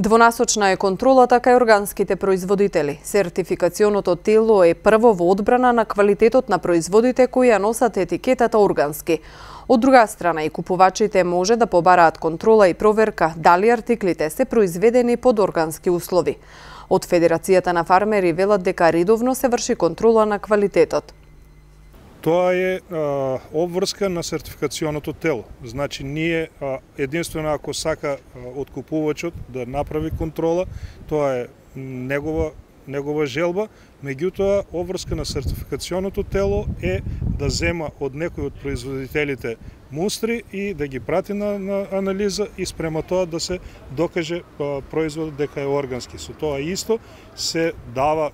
Двонасочна е контролата кај органските производители. Сертификационото тело е прво во одбрана на квалитетот на производите кои ја носат етикетата органски. Од друга страна, и купувачите може да побараат контрола и проверка дали артиклите се произведени под органски услови. Од Федерацијата на фармери велат дека редовно се врши контрола на квалитетот. Тоа е обврска на сертификационото тело. Значи, ние единствено ако сака откупувачот да направи контрола, тоа е негова желба, меѓутоа обврска на сертификационото тело е да зема од некој од производителите мустри и да ги прати на анализа и спрема тоа да се докаже производот дека е органски. Со тоа исто се дава,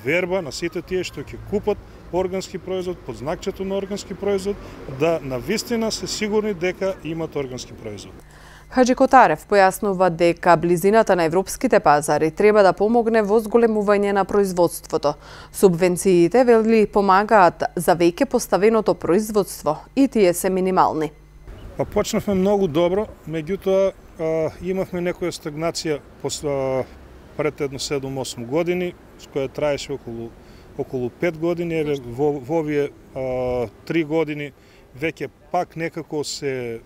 верба на сите тие што ќе купат органски производ под знакчето на органски производ, да навистина се сигурни дека имат органски производ. Хаджи Котарев појаснува дека близината на европските пазари треба да помогне во зголемување на производството. Субвенциите, вели, помагаат за веќе поставеното производство и тие се минимални. Почнавме многу добро, меѓутоа имавме некоја стагнација пред едно 7-8 години, која траеше околу 5 години, во овие 3 години веќе пак некако се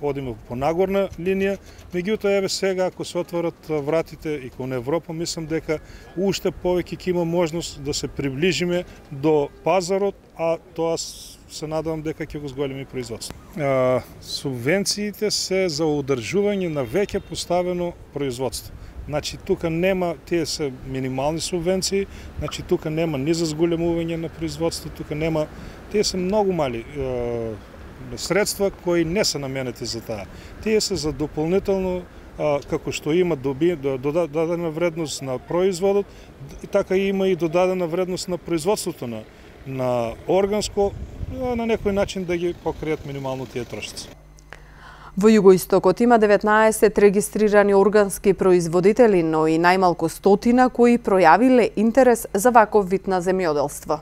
одиме по нагорна линија, меѓутоа сега ако се отворат вратите и кон Европа, мислам дека уште повеќе ќе има можност да се приближиме до пазарот, а тоа се надевам дека ќе го зголеми производство. Субвенциите се за одржување на веќе поставено производство. Значи, тука нема, тие се минимални субвенции, значи тука нема ни за зголемување на производство, тука нема, тие се многу мали средства кои не се наменети за таа. Тие се за дополнително, како што има додадена вредност на производот, така има и додадена вредност на производството на органско, на некој начин да ги покријат минимално тие трошици. Во Југоистокот има 19 регистрирани органски производители, но и најмалку 100 кои пројавиле интерес за ваков вид на земјоделство.